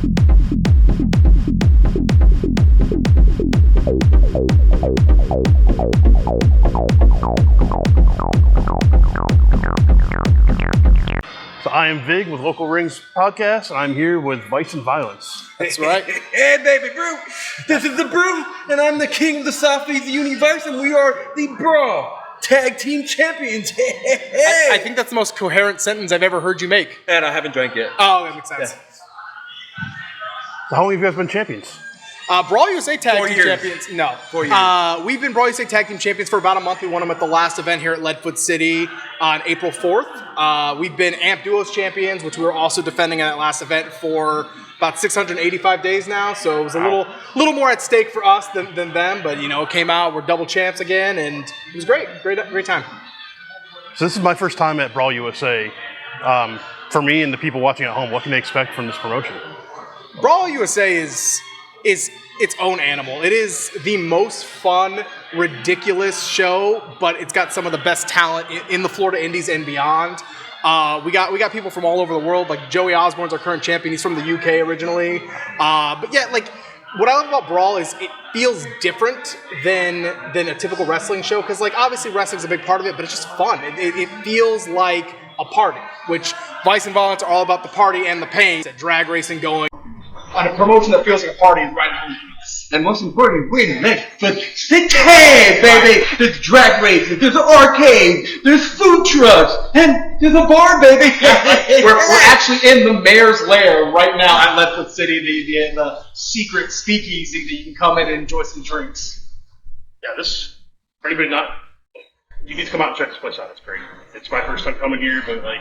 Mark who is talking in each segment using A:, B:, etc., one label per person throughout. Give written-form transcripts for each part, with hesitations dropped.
A: So I am Vig with Local Rings Podcast, and I'm here with Vice and Violence.
B: That's right.
C: Hey, baby, Brew. This is the Brew, and I'm the king of the Southeast Yuni Vice, and we are the Brawl Tag Team Champions. Hey.
B: I think that's the most coherent sentence I've ever heard you make.
C: And I haven't drank yet.
B: Oh, that makes sense.
C: Yeah.
A: So how long have you guys been champions?
B: Brawl USA Tag
C: 4
B: Team
C: years.
B: Champions. No.
C: 4 years.
B: We've been Brawl USA Tag Team Champions for about a month. We won them at the last event here at Leadfoot City on April 4th. We've been Amp Duos Champions, which we were also defending at that last event for about 685 days now. So it was a little more at stake for us than them. But, you know, it came out. We're double champs again, and it was great. Great time.
A: So this is my first time at Brawl USA. For me and the people watching at home, what can they expect from this promotion?
B: Brawl USA is its own animal. It is the most fun, ridiculous show, but it's got some of the best talent in the Florida Indies and beyond. We got people from all over the world. Like Joey Osborne's our current champion. He's from the UK originally. But yeah, like what I love about Brawl is it feels different than a typical wrestling show, because like obviously wrestling's a big part of it, but it's just fun. It feels like a party, which Vice and Violence are all about the party and the pain. Drag racing going on a promotion that feels like a party right home.
C: And most importantly, wait a minute, but City, baby! There's drag races, there's an arcade, there's food trucks, and there's a bar, baby!
D: We're actually in the mayor's lair right now at Leadfoot City, the secret speakeasy that you can come in and enjoy some drinks.
A: Yeah, for anybody you get to come out and check this place out. It's great. It's my first time coming here, but like,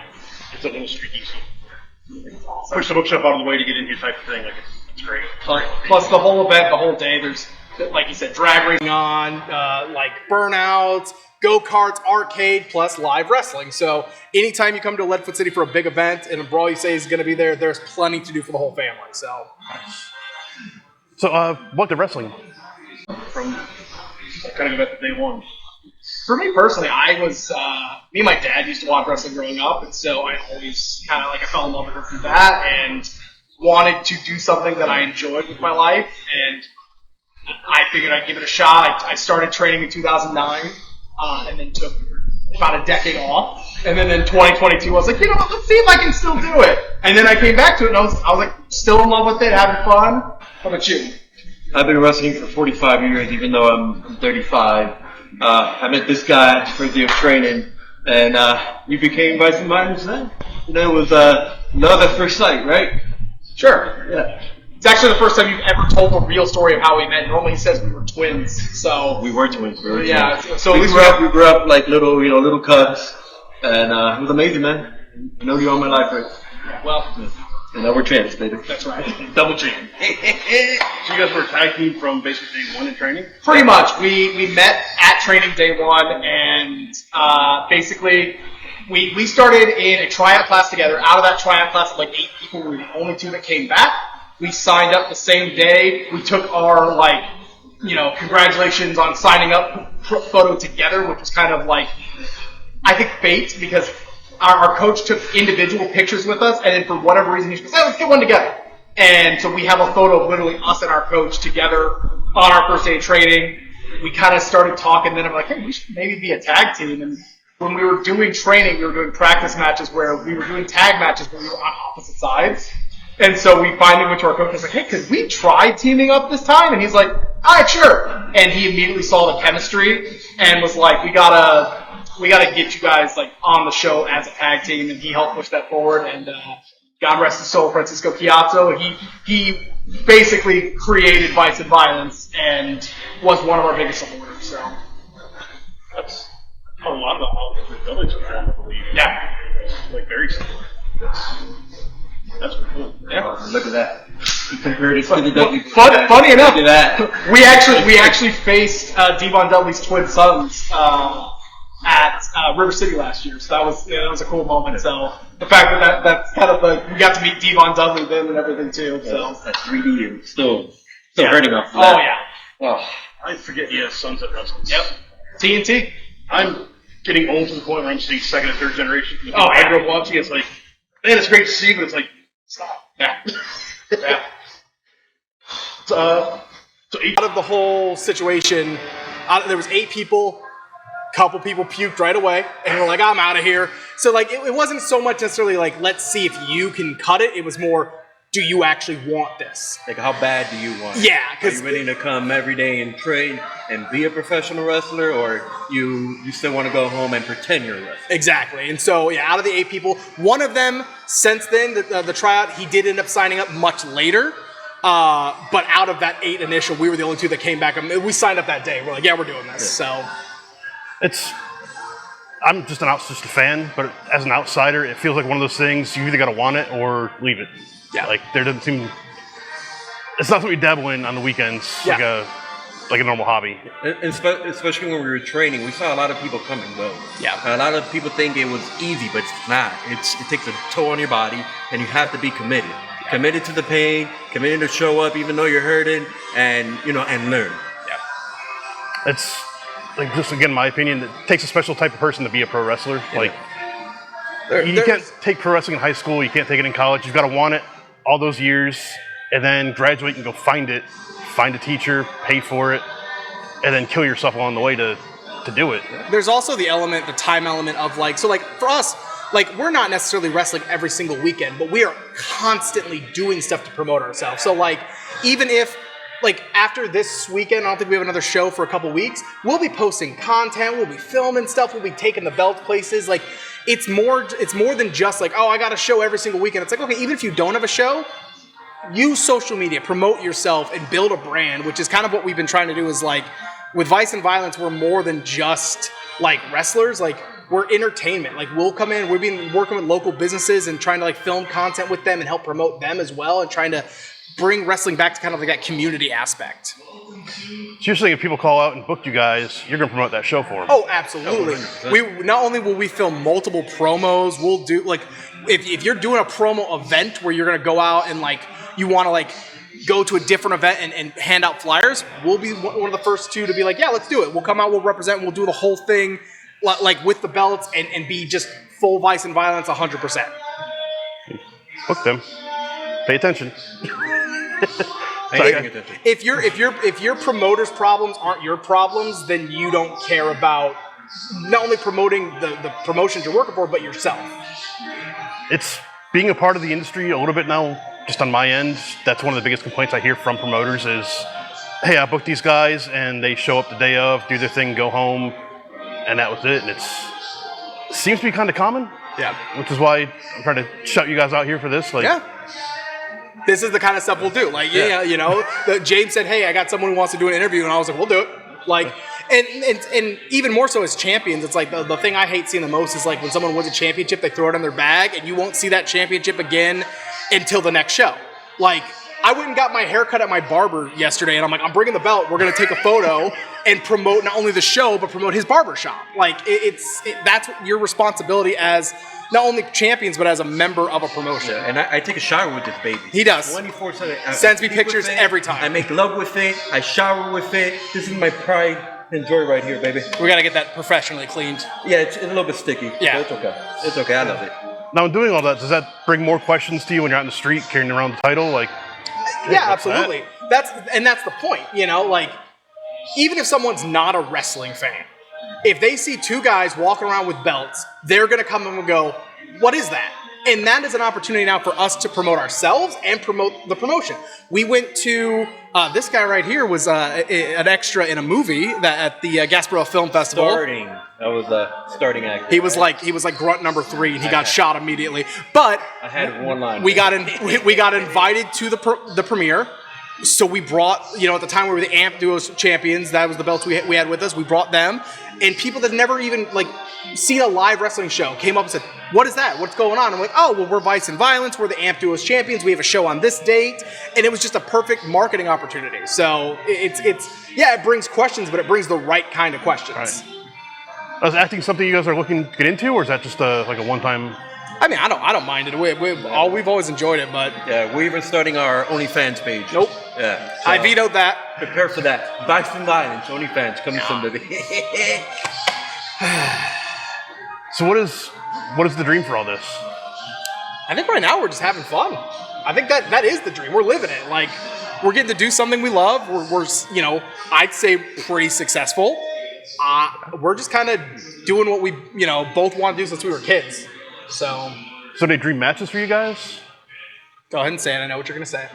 A: it's a little street easy. Push the bookshelf out of the way to get in here type of thing. Like, it's great.
D: Plus the whole event, the whole day, there's, like you said, drag racing
B: on, like burnouts, go-karts, arcade, plus live wrestling. So anytime you come to Leadfoot City for a big event and a Brawl USA is going to be there, there's plenty to do for the whole family.
A: So what the wrestling from kind of event that day one?
D: For me personally, me and my dad used to watch wrestling growing up, and so I always kind of I fell in love with it through that, and wanted to do something that I enjoyed with my life, and I figured I'd give it a shot. I started training in 2009, and then took about a decade off, and then in 2022, I was like, you know what, let's see if I can still do it. And then I came back to it, and I was like, still in love with it, having fun. How about you?
C: I've been wrestling for 45 years, even though I'm 35. I met this guy first day of training, and you became Vice and Violence then. You know, it was love at first sight, right?
D: Sure.
C: Yeah.
D: It's actually the first time you've ever told the real story of how we met. Normally he says we were twins, so...
C: We were twins.
D: Yeah, so
C: we grew up like little cubs, and it was amazing, man. I know you all my life, right?
D: Well...
C: And now we're champs, baby.
D: That's right.
A: Double champ. So you guys were a tag team from basically day one in training?
D: Pretty much. We met at training day one, and basically we started in a tryout class together. Out of that tryout class of like 8 people, we were the only 2 that came back. We signed up the same day. We took our congratulations on signing up photo together, which was kind of like, I think, fate, because our coach took individual pictures with us, and then for whatever reason, he just goes, hey, let's get one together. And so we have a photo of literally us and our coach together on our first day of training. We kind of started talking, then I'm like, hey, we should maybe be a tag team. And when we were doing training, we were doing practice matches where we were doing tag matches where we were on opposite sides. And so we finally went to our coach and was like, hey, could we try teaming up this time? And he's like, all right, sure. And he immediately saw the chemistry and was like, we gotta get you guys like on the show as a tag team, and he helped push that forward. And God rest his soul, Francisco Chiazzo. He basically created Vice and Violence and was one of our biggest supporters. So
A: that's a lot about how different buildings are formed, I believe.
D: Yeah,
A: like very similar. That's pretty cool.
D: Yeah,
C: look at that. You compared it to the W.
D: Funny enough,
C: look at that.
D: we actually faced Devon Dudley's twin sons at River City last year, so that was a cool moment. So the fact that's kind of we got to meet Devon Dudley then and everything too. So
C: that's 3D years. Still hurting off.
D: Oh yeah.
A: Oh, I forget he has sons at wrestling.
D: Yep. TNT.
A: I'm getting old to the point where I'm seeing second and third generation.
D: Oh,
A: I grew up watching. It's like, man, it's great to see, but it's like, stop.
D: Yeah. Yeah.
A: So
B: Out of the whole situation, there was 8 people. Couple people puked right away, and we're like, I'm out of here. So like, it wasn't so much necessarily like, let's see if you can cut it. It was more, do you actually want this?
C: Like, how bad do you want it?
B: Yeah,
C: Are
B: because
C: you willing to come every day and train and be a professional wrestler, or you still want to go home and pretend you're a wrestler?
B: exactly. And so yeah, out of the 8 people, one of them since then the tryout, he did end up signing up much later. But out of that 8 initial, we were the only 2 that came back. I mean, we signed up that day. We're like, yeah, we're doing this. So.
A: I'm just a fan, but as an outsider, it feels like one of those things you either got to want it or leave it.
B: Yeah.
A: Like there doesn't seem. It's not something we dabble in on the weekends,
B: Yeah.
A: like a normal hobby.
C: And especially when we were training, we saw a lot of people come and go.
B: Yeah.
C: A lot of people think it was easy, but it's not. It takes a toll on your body, and you have to be committed. Yeah. Committed to the pain, committed to show up even though you're hurting, and learn.
B: Yeah.
A: It's like, just again, my opinion, it takes a special type of person to be a pro wrestler.
C: Yeah.
A: Like you can't take pro wrestling in high school, you can't take it in college. You've got to want it all those years, and then graduate and go find it, find a teacher, pay for it, and then kill yourself along the way to do it.
B: There's also the time element of like, so like for us, like we're not necessarily wrestling every single weekend, but we are constantly doing stuff to promote ourselves. So like, even if like after this weekend, I don't think we have another show for a couple weeks, we'll be posting content, we'll be filming stuff, we'll be taking the belt places. Like it's more than just like, oh, I got a show every single weekend. It's like, okay, even if you don't have a show, use social media, promote yourself, and build a brand, which is kind of what we've been trying to do. Is like with Vice and Violence, we're more than just like wrestlers. Like we're entertainment. Like we'll come in, we've been working with local businesses and trying to like film content with them and help promote them as well, and trying to bring wrestling back to kind of like that community aspect.
A: So you're saying if people call out and book you guys, you're going to promote that show for them?
B: Oh, absolutely. We not only will we film multiple promos, we'll do like if you're doing a promo event where you're going to go out and like you want to like go to a different event and hand out flyers, we'll be one of the first 2 to be like, yeah, let's do it. We'll come out, we'll represent, we'll do the whole thing like with the belts and be just full Vice and Violence 100%.
A: Book them. Pay attention.
B: If your promoter's problems aren't your problems, then you don't care about not only promoting the promotions you're working for, but yourself.
A: It's being a part of the industry a little bit now, just on my end. That's one of the biggest complaints I hear from promoters is, hey, I booked these guys and they show up the day of, do their thing, go home, and that was it. And it seems to be kind of common.
B: Yeah.
A: Which is why I'm trying to shout you guys out here for this. Like,
B: yeah. This is the kind of stuff we'll do. Like, James said, hey, I got someone who wants to do an interview, and I was like, we'll do it. Like, and even more so as champions, it's like the thing I hate seeing the most is like when someone wins a championship, they throw it in their bag, and you won't see that championship again until the next show. Like, I went and got my hair cut at my barber yesterday, and I'm like, I'm bringing the belt. We're going to take a photo and promote not only the show, but promote his barber shop. Like, that's your responsibility as not only champions, but as a member of a promotion.
C: Yeah, and I take a shower with this baby.
B: He does.
C: 24/7.
B: Sends me pictures every time.
C: I make love with it. I shower with it. This is my pride and joy right here, baby.
B: We got to get that professionally cleaned.
C: Yeah, it's a little bit sticky.
B: Yeah.
C: But it's okay. It's okay. I love it.
A: now, in doing all that, does that bring more questions to you when you're out in the street carrying around the title? Like,
B: yeah, absolutely. That's the point. Like even if someone's not a wrestling fan, if they see 2 guys walking around with belts, they're going to come and go, what is that? And that is an opportunity now for us to promote ourselves and promote the promotion. We went to, this guy right here was an extra in a movie at the Gasparilla Film Festival.
C: That was the starting actor.
B: He was like grunt number 3, and he got shot immediately. But
C: I had one line.
B: We got invited to the premiere. So we brought, at the time we were the Amp Duos champions, that was the belts we had with us. We brought them, and people that never even seen a live wrestling show came up and said, what is that? What's going on? I'm like, oh, well, we're Vice and Violence. We're the Amp Duos champions. We have a show on this date. And it was just a perfect marketing opportunity. So it brings questions, but it brings the right kind of questions.
A: Right. Is acting something you guys are looking to get into, or is that just a one-time?
B: I mean, I don't mind it. We've always enjoyed it, but
C: yeah, we're even starting our OnlyFans page.
B: Nope.
C: Yeah,
B: I vetoed that.
C: Prepare for that. Vice and Violence OnlyFans coming soon, baby.
A: So what is the dream for all this?
B: I think right now we're just having fun. I think that is the dream. We're living it. Like we're getting to do something we love. We're you know, I'd say pretty successful. We're just kind of doing what we, you know, both want to do since we were kids. So
E: any dream matches for you guys?
B: go ahead and say it. I know what you're gonna say.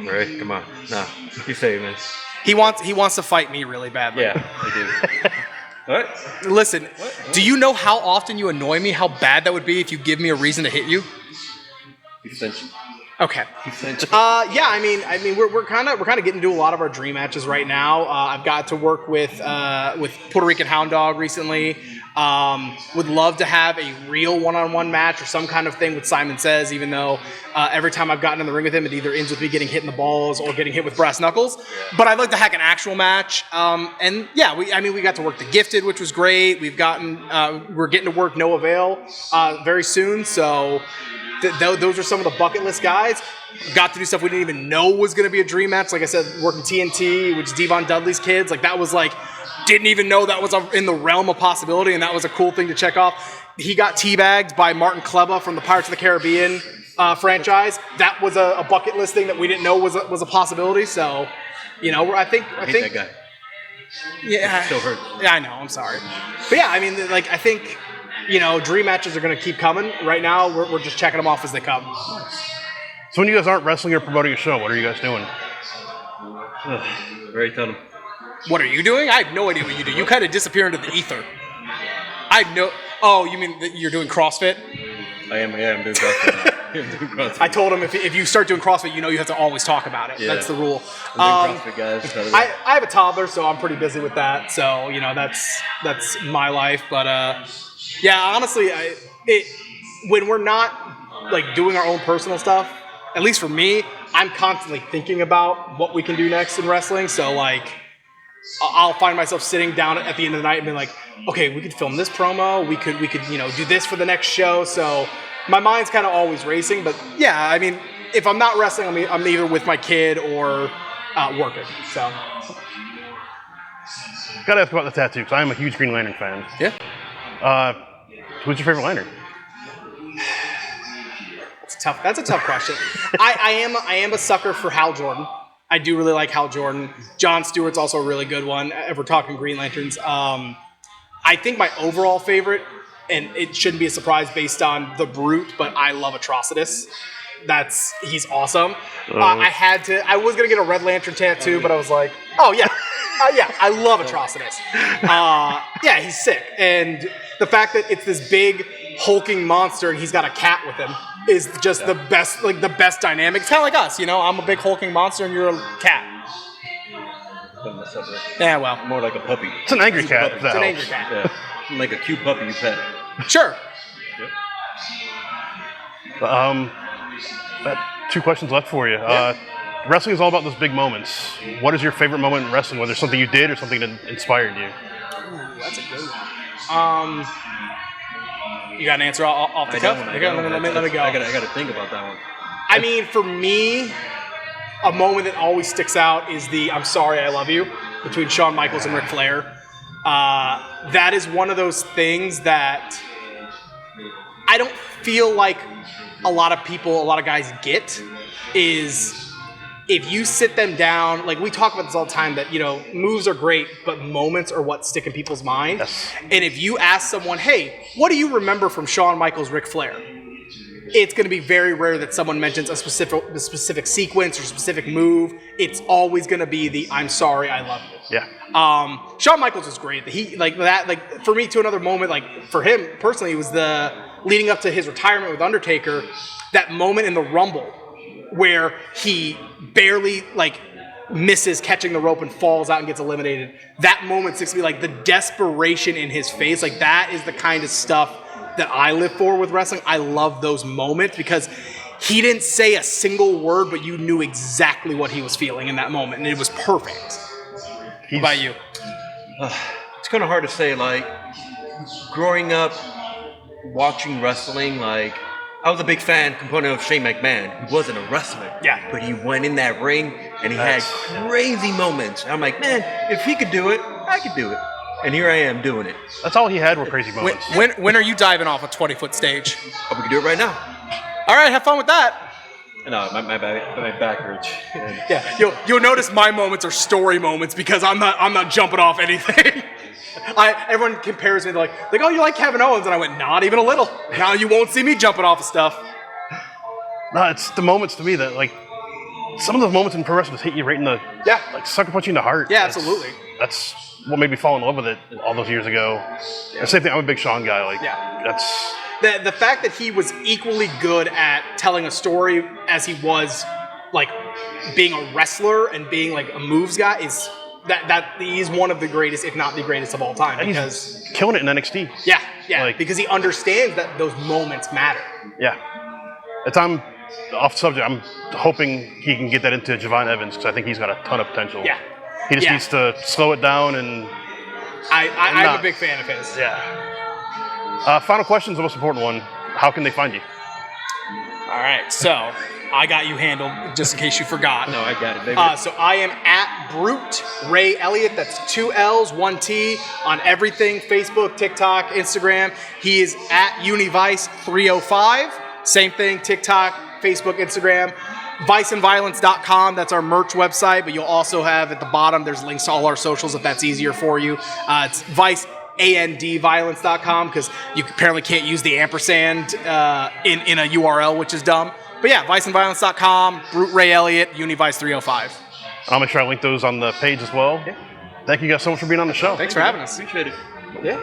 C: Right? Come on. Nah. You say it, man.
B: He wants to fight me really badly.
C: Yeah, I do. What?
B: Listen, do you know how often you annoy me? How bad that would be if you give me a reason to hit you?
C: Extension.
B: Okay. Yeah, I mean, we're kind of getting to a lot of our dream matches right now. I've got to work with Puerto Rican Hound Dog recently. Would love to have a real one-on-one match or some kind of thing with Simon Says, even though every time I've gotten in the ring with him, it either ends with me getting hit in the balls or getting hit with brass knuckles. But I'd like to hack an actual match. And yeah, we got to work the Gifted, which was great. We're getting to work No Avail very soon. So those are some of the bucket list guys. Got to do stuff we didn't even know was going to be a dream match. Like I said, working TNT, which is Devon Dudley's kids. Like that was like, didn't even know that was in the realm of possibility, and that was a cool thing to check off. He got teabagged by Martin Kleba from the Pirates of the Caribbean franchise. That was a bucket list thing that we didn't know was a possibility. So, you know, I think
C: that guy.
B: Yeah,
C: It still hurts.
B: Yeah, I know. I'm sorry, but yeah, I mean, like I think, you know, dream matches are going to keep coming. Right now, we're just checking them off as they come.
E: So when you guys aren't wrestling or promoting a show, what are you guys doing?
C: Very ton.
B: What are you doing? I have no idea what you do. You kind of disappear into the ether. I have no. Oh, you mean that you're doing CrossFit?
C: I am doing CrossFit.
B: I told him if you start doing CrossFit, you know you have to always talk about it.
C: Yeah.
B: That's the rule.
C: I'm doing CrossFit, guys.
B: I have a toddler, so I'm pretty busy with that. So, you know, that's my life. But yeah, honestly, when we're not like doing our own personal stuff, at least for me, I'm constantly thinking about what we can do next in wrestling. So like, I'll find myself sitting down at the end of the night and being like, okay, we could film this promo. We could you know, do this for the next show. So my mind's kind of always racing. But yeah, I mean, if I'm not wrestling, I'm either with my kid or working. So.
E: Gotta ask about the tattoo, because I am a huge Green Lantern fan.
B: Yeah.
E: Who's your favorite Lantern?
B: That's a tough question. I am a sucker for Hal Jordan. I do really like Hal Jordan. Jon Stewart's also a really good one. If we're talking Green Lanterns, I think my overall favorite, and it shouldn't be a surprise based on the Brute, but I love Atrocitus. He's awesome. I was gonna get a Red Lantern tattoo, but I was like, oh yeah, yeah, I love Atrocitus. Yeah, he's sick, and the fact that it's this big hulking monster and he's got a cat with him is just the best dynamic. It's kind of like us, you know. I'm a big hulking monster and you're a cat. Yeah, well,
C: More like a puppy.
E: It's an angry cat.
B: it's an angry cat.
C: Yeah. I'm like a cute puppy you pet.
B: Sure.
E: Two questions left for you. Wrestling is all about those big moments. What is your favorite moment in wrestling? Whether it's something you did or something that inspired you?
B: Ooh, that's a good one. You got an answer off the cuff? Let me go.
C: I gotta think about that one.
B: I mean, for me, a moment that always sticks out is the "I'm sorry, I love you" between Shawn Michaels and Ric Flair. That is one of those things that I don't feel like a lot of guys get, is if you sit them down, like we talk about this all the time, that, you know, moves are great, but moments are what stick in people's mind.
E: Yes.
B: And if you ask someone, hey, what do you remember from Shawn Michaels, Ric Flair? It's going to be very rare that someone mentions a specific sequence or specific move. It's always going to be the "I'm sorry, I love you."
E: Yeah.
B: Shawn Michaels was great. He like that. Like for me, to another moment, like for him personally, it was the leading up to his retirement with Undertaker. That moment in the Rumble where he barely like misses catching the rope and falls out and gets eliminated. That moment sticks to me, like the desperation in his face. Like that is the kind of stuff that I live for with wrestling. I love those moments because he didn't say a single word, but you knew exactly what he was feeling in that moment, and it was perfect. What about you?
C: It's kind of hard to say. Like, growing up watching wrestling, like, I was a big component of Shane McMahon. He wasn't a wrestler.
B: Yeah.
C: But he went in that ring, and he had crazy moments. I'm like, man, if he could do it, I could do it. And here I am doing it.
E: That's all he had were crazy moments.
B: When are you diving off a 20-foot stage?
C: Oh, we can do it right now.
B: All right, have fun with that.
C: No, my back hurts.
B: Yeah, you'll notice my moments are story moments because I'm not jumping off anything. Everyone compares me to like, oh, you like Kevin Owens, and I went, not even a little. Now you won't see me jumping off of stuff.
E: No, it's the moments to me that like some of those moments in pro wrestling just hit you right in the like sucker punch you in the heart.
B: Yeah, absolutely.
E: That's what made me fall in love with it all those years ago. The same thing. I'm a big Sean guy. Like that's
B: the fact that he was equally good at telling a story as he was like being a wrestler and being like a moves guy is that he's one of the greatest, if not the greatest of all time.
E: and
B: Because
E: he's killing it in NXT.
B: like, because he understands that those moments matter.
E: Yeah. It's I'm off subject. I'm hoping he can get that into Javon Evans because I think he's got a ton of potential.
B: Yeah.
E: He just needs to slow it down and.
B: I'm a big fan of his.
E: Yeah. Final question is the most important one. How can they find you?
B: All right, so I got you handled just in case you forgot.
C: No, I got it, baby.
B: So I am at Brute Ray Elliott. That's 2 L's, 1 T on everything: Facebook, TikTok, Instagram. He is at Yuni Vice 305. Same thing: TikTok, Facebook, Instagram. ViceandViolence.com. That's our merch website. But you'll also have at the bottom, there's links to all our socials if that's easier for you. It's ViceandViolence.com because you apparently can't use the ampersand in a URL, which is dumb. But yeah, ViceandViolence.com, Brute Ray Elliott, Univice 305.
E: I'll make sure I link those on the page as well.
B: Yeah.
E: Thank you guys so much for being on the show.
B: Thanks for having us.
C: Appreciate it.
B: Yeah.